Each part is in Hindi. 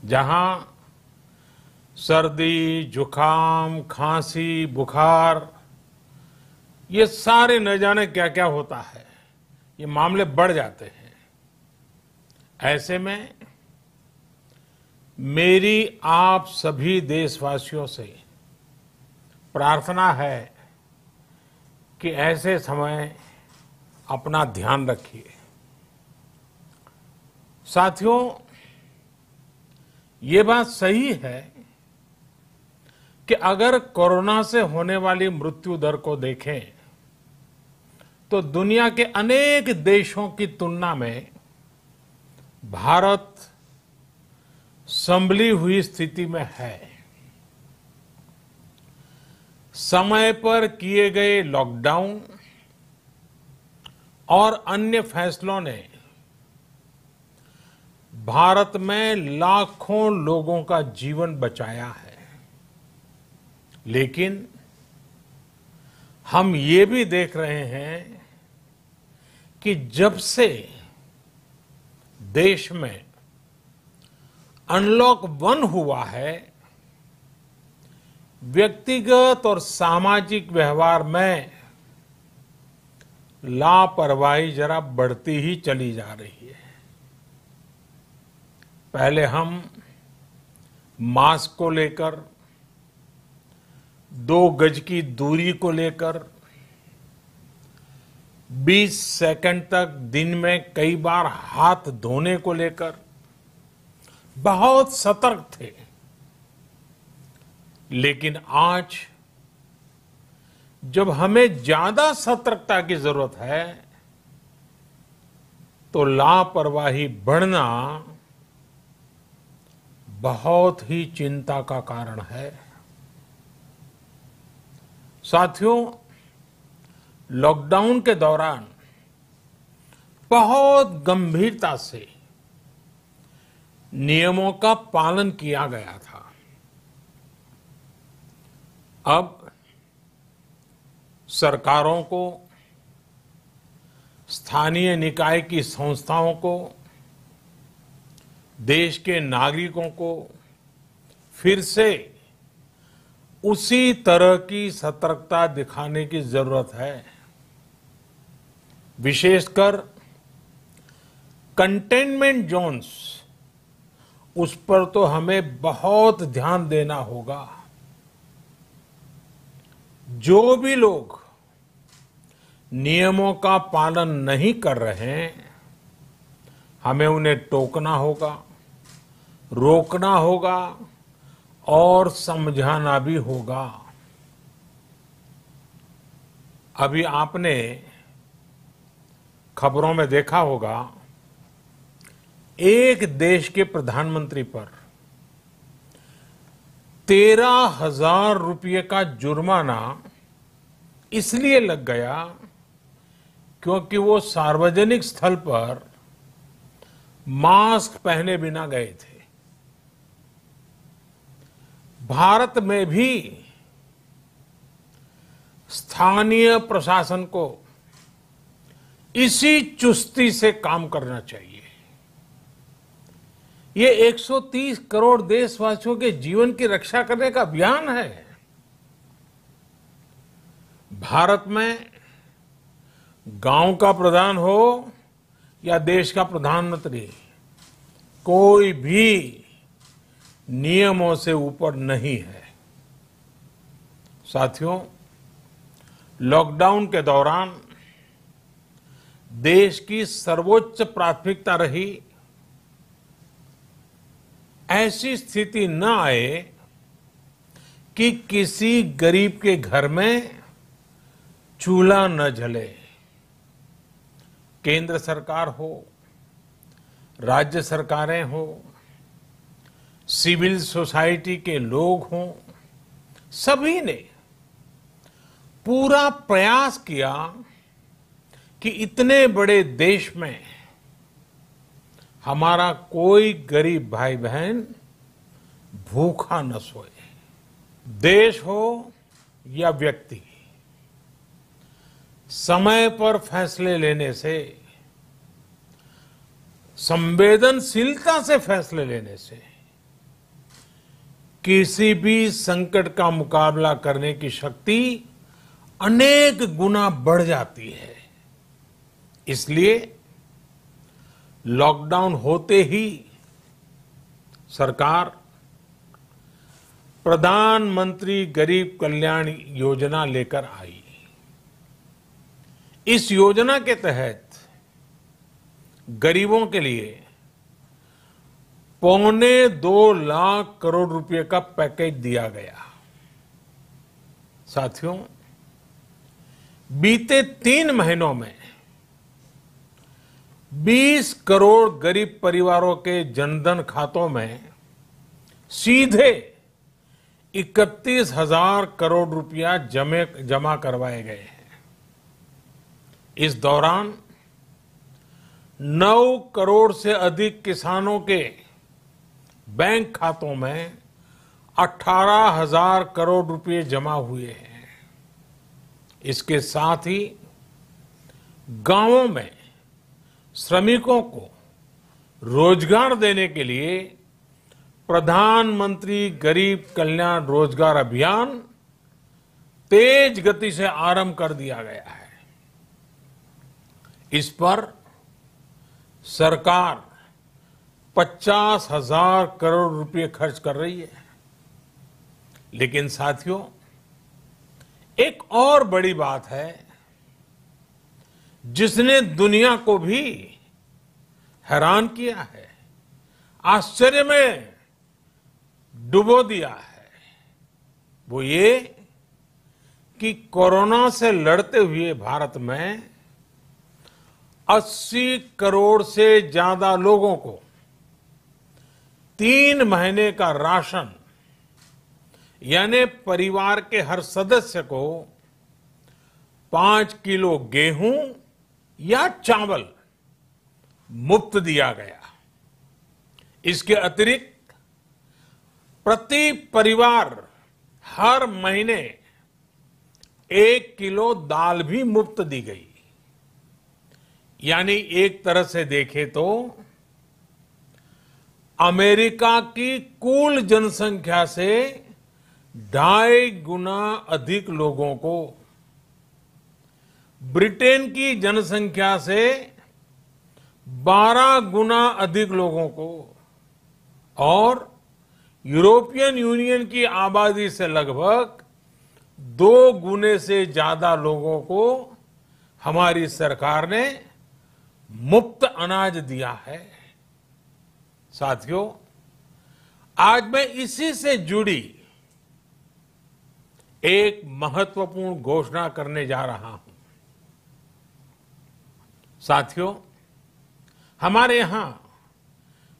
जहां सर्दी, जुकाम, खांसी, बुखार, ये सारे न जाने क्या क्या होता है, ये मामले बढ़ जाते हैं। ऐसे में मेरी आप सभी देशवासियों से प्रार्थना है कि ऐसे समय अपना ध्यान रखिए। साथियों, ये बात सही है कि अगर कोरोना से होने वाली मृत्यु दर को देखें तो दुनिया के अनेक देशों की तुलना में भारत संभली हुई स्थिति में है। समय पर किए गए लॉकडाउन और अन्य फैसलों ने भारत में लाखों लोगों का जीवन बचाया है, लेकिन हम ये भी देख रहे हैं कि जब से देश में अनलॉक 1 हुआ है, व्यक्तिगत और सामाजिक व्यवहार में लापरवाही जरा बढ़ती ही चली जा रही है। पहले हम मास्क को लेकर, 2 गज की दूरी को लेकर 20 सेकंड तक दिन में कई बार हाथ धोने को लेकर बहुत सतर्क थे, लेकिन आज जब हमें ज्यादा सतर्कता की जरूरत है तो लापरवाही बढ़ना बहुत ही चिंता का कारण है। साथियों, लॉकडाउन के दौरान बहुत गंभीरता से नियमों का पालन किया गया था। अब सरकारों को, स्थानीय निकाय की संस्थाओं को, देश के नागरिकों को फिर से उसी तरह की सतर्कता दिखाने की जरूरत है। विशेषकर कंटेनमेंट जोन्स, उस पर तो हमें बहुत ध्यान देना होगा। जो भी लोग नियमों का पालन नहीं कर रहे हैं, हमें उन्हें टोकना होगा, रोकना होगा और समझाना भी होगा। अभी आपने खबरों में देखा होगा, एक देश के प्रधानमंत्री पर 13,000 रुपये का जुर्माना इसलिए लग गया क्योंकि वो सार्वजनिक स्थल पर मास्क पहने बिना गए थे। भारत में भी स्थानीय प्रशासन को इसी चुस्ती से काम करना चाहिए। ये 130 करोड़ देशवासियों के जीवन की रक्षा करने का अभियान है। भारत में गांव का प्रधान हो या देश का प्रधानमंत्री, कोई भी नियमों से ऊपर नहीं है। साथियों, लॉकडाउन के दौरान देश की सर्वोच्च प्राथमिकता रही ऐसी स्थिति न आए कि किसी गरीब के घर में चूल्हा न जले। केंद्र सरकार हो, राज्य सरकारें हो, सिविल सोसाइटी के लोग हों, सभी ने पूरा प्रयास किया कि इतने बड़े देश में हमारा कोई गरीब भाई बहन भूखा न सोए। देश हो या व्यक्ति, समय पर फैसले लेने से, संवेदनशीलता से फैसले लेने से किसी भी संकट का मुकाबला करने की शक्ति अनेक गुना बढ़ जाती है। इसलिए लॉकडाउन होते ही सरकार प्रधानमंत्री गरीब कल्याण योजना लेकर आई। इस योजना के तहत गरीबों के लिए 2.25 लाख करोड़ रुपए का पैकेज दिया गया। साथियों, बीते 3 महीनों में 20 करोड़ गरीब परिवारों के जनधन खातों में सीधे 31,000 करोड़ रुपया जमा करवाए गए हैं। इस दौरान 9 करोड़ से अधिक किसानों के बैंक खातों में 18,000 करोड़ रुपए जमा हुए हैं। इसके साथ ही गांवों में श्रमिकों को रोजगार देने के लिए प्रधानमंत्री गरीब कल्याण रोजगार अभियान तेज गति से आरंभ कर दिया गया है। इस पर सरकार 50,000 करोड़ रुपए खर्च कर रही है। लेकिन साथियों, एक और बड़ी बात है जिसने दुनिया को भी हैरान किया है, आश्चर्य में डुबो दिया है। वो ये कि कोरोना से लड़ते हुए भारत में 80 करोड़ से ज्यादा लोगों को 3 महीने का राशन, यानी परिवार के हर सदस्य को 5 किलो गेहूं या चावल मुफ्त दिया गया। इसके अतिरिक्त प्रति परिवार हर महीने 1 किलो दाल भी मुफ्त दी गई। यानी एक तरह से देखें तो अमेरिका की कुल जनसंख्या से 2.5 गुना अधिक लोगों को, ब्रिटेन की जनसंख्या से 12 गुना अधिक लोगों को और यूरोपियन यूनियन की आबादी से लगभग 2 गुने से ज्यादा लोगों को हमारी सरकार ने मुफ्त अनाज दिया है। साथियों, आज मैं इसी से जुड़ी एक महत्वपूर्ण घोषणा करने जा रहा हूं। साथियों, हमारे यहां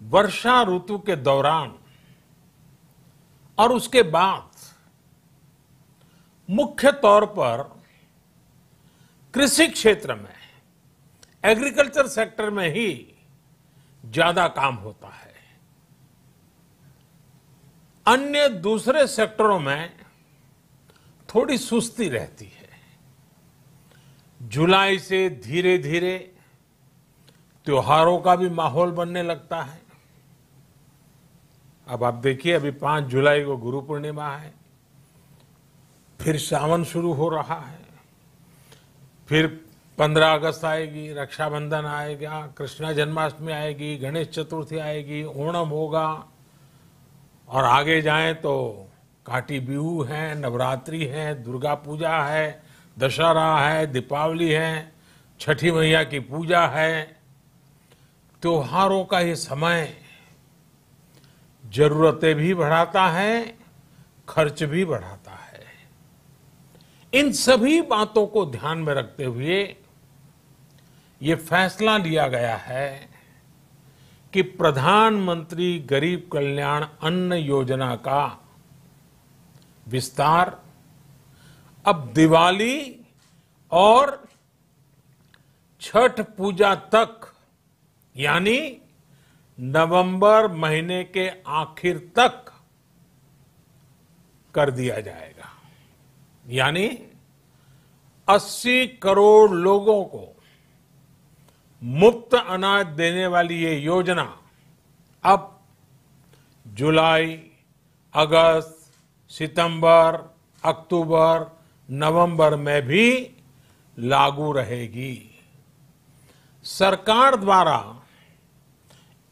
वर्षा ऋतु के दौरान और उसके बाद मुख्य तौर पर कृषि क्षेत्र में, एग्रीकल्चर सेक्टर में ही ज्यादा काम होता है। अन्य दूसरे सेक्टरों में थोड़ी सुस्ती रहती है। जुलाई से धीरे धीरे त्योहारों का भी माहौल बनने लगता है। अब आप देखिए, अभी 5 जुलाई को गुरु पूर्णिमा है, फिर सावन शुरू हो रहा है, फिर 15 अगस्त आएगी, रक्षाबंधन आएगा, कृष्णा जन्माष्टमी आएगी, गणेश चतुर्थी आएगी, ओणम होगा और आगे जाएं तो काटी बिहू है, नवरात्रि है, दुर्गा पूजा है, दशहरा है, दीपावली है, छठी मैया की पूजा है। त्योहारों का ये समय जरूरतें भी बढ़ाता है, खर्च भी बढ़ाता है। इन सभी बातों को ध्यान में रखते हुए ये फैसला लिया गया है कि प्रधानमंत्री गरीब कल्याण अन्न योजना का विस्तार अब दिवाली और छठ पूजा तक, यानी नवंबर महीने के आखिर तक कर दिया जाएगा। यानी 80 करोड़ लोगों को मुफ्त अनाज देने वाली ये योजना अब जुलाई, अगस्त, सितंबर, अक्टूबर, नवंबर में भी लागू रहेगी। सरकार द्वारा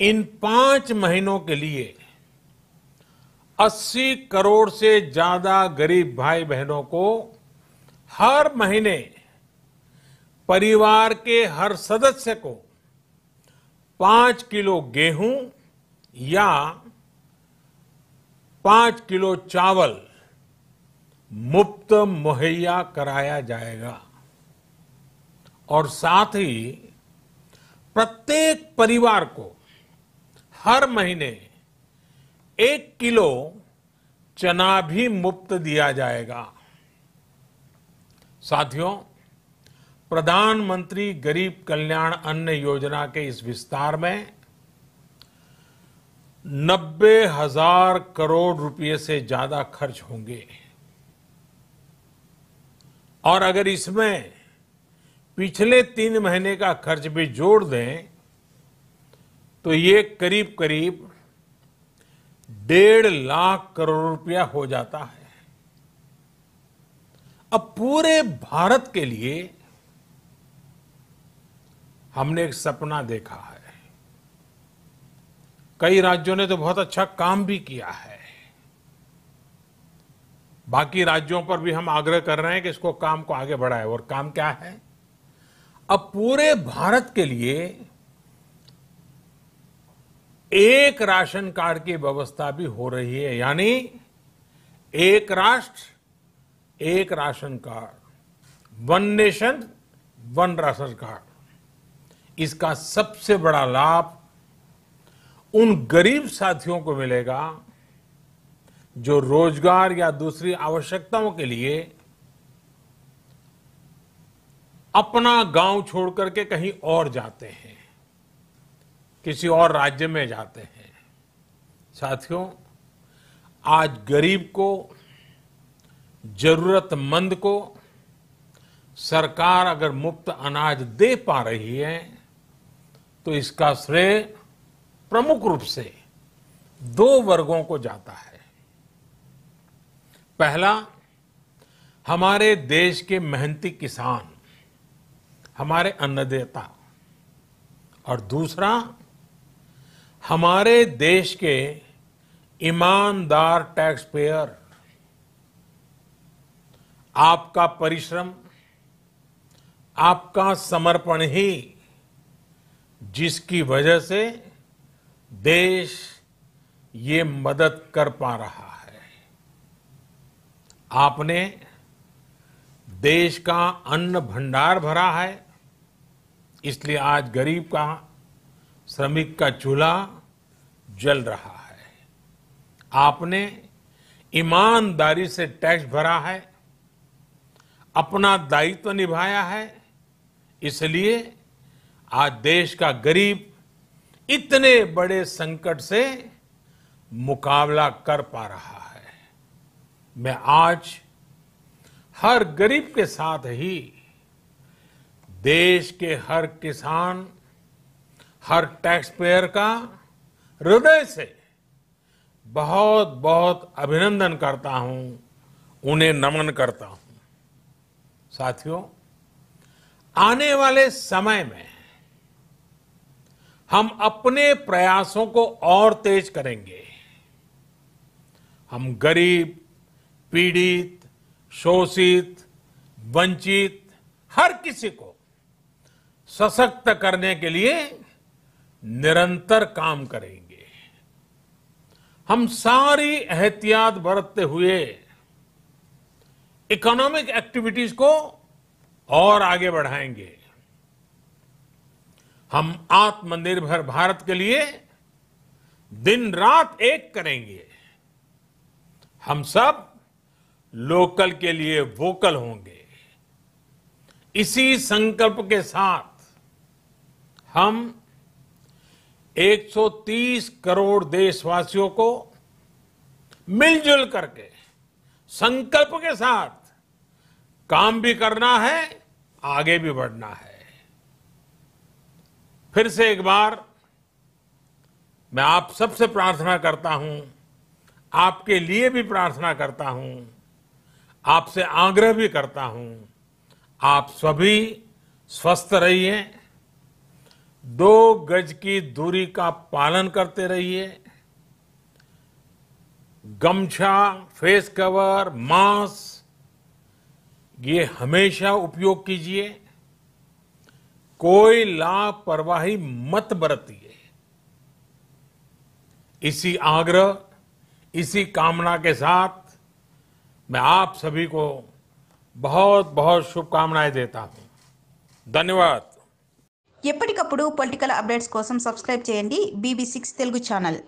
इन 5 महीनों के लिए 80 करोड़ से ज्यादा गरीब भाई बहनों को हर महीने परिवार के हर सदस्य को 5 किलो गेहूं या 5 किलो चावल मुफ्त मुहैया कराया जाएगा और साथ ही प्रत्येक परिवार को हर महीने 1 किलो चना भी मुफ्त दिया जाएगा। साथियों, प्रधानमंत्री गरीब कल्याण अन्न योजना के इस विस्तार में 90,000 करोड़ रुपए से ज्यादा खर्च होंगे और अगर इसमें पिछले 3 महीने का खर्च भी जोड़ दें तो ये करीब करीब 1.5 लाख करोड़ रुपया हो जाता है। अब पूरे भारत के लिए हमने एक सपना देखा है। कई राज्यों ने तो बहुत अच्छा काम भी किया है। बाकी राज्यों पर भी हम आग्रह कर रहे हैं कि इसको काम को आगे बढ़ाएं। और काम क्या है? अब पूरे भारत के लिए एक राशन कार्ड की व्यवस्था भी हो रही है, यानी एक राष्ट्र एक ration card, one nation one ration card. इसका सबसे बड़ा लाभ उन गरीब साथियों को मिलेगा जो रोजगार या दूसरी आवश्यकताओं के लिए अपना गांव छोड़ करके कहीं और जाते हैं, किसी और राज्य में जाते हैं। साथियों, आज गरीब को, जरूरतमंद को सरकार अगर मुफ्त अनाज दे पा रही है तो इसका श्रेय प्रमुख रूप से 2 वर्गों को जाता है। पहला, हमारे देश के मेहनती किसान, हमारे अन्नदाता, और दूसरा हमारे देश के ईमानदार टैक्स पेयर। आपका परिश्रम, आपका समर्पण ही जिसकी वजह से देश ये मदद कर पा रहा है। आपने देश का अन्न भंडार भरा है, इसलिए आज गरीब का, श्रमिक का चूल्हा जल रहा है। आपने ईमानदारी से टैक्स भरा है, अपना दायित्व निभाया है, इसलिए आज देश का गरीब इतने बड़े संकट से मुकाबला कर पा रहा है। मैं आज हर गरीब के साथ ही देश के हर किसान, हर टैक्स पेयर का हृदय से बहुत बहुत अभिनंदन करता हूं, उन्हें नमन करता हूं। साथियों, आने वाले समय में हम अपने प्रयासों को और तेज करेंगे। हम गरीब, पीड़ित, शोषित, वंचित हर किसी को सशक्त करने के लिए निरंतर काम करेंगे। हम सारी एहतियात बरतते हुए इकोनॉमिक एक्टिविटीज को और आगे बढ़ाएंगे। हम आत्मनिर्भर भारत के लिए दिन रात एक करेंगे। हम सब लोकल के लिए वोकल होंगे। इसी संकल्प के साथ हम 130 करोड़ देशवासियों को मिलजुल करके संकल्प के साथ काम भी करना है, आगे भी बढ़ना है। फिर से एक बार मैं आप सबसे प्रार्थना करता हूं, आपके लिए भी प्रार्थना करता हूं, आपसे आग्रह भी करता हूं, आप सभी स्वस्थ रहिए, 2 गज की दूरी का पालन करते रहिए, गमछा, फेस कवर, मास्क ये हमेशा उपयोग कीजिए, कोई लापरवाही मत बरतिए। इसी आग्रह, इसी कामना के साथ मैं आप सभी को बहुत बहुत शुभकामनाएं देता हूं। धन्यवाद। ఎప్పటికప్పుడు పొలిటికల్ అప్డేట్స్ కోసం సబ్స్క్రైబ్ చేయండి BB6 తెలుగు ఛానల్।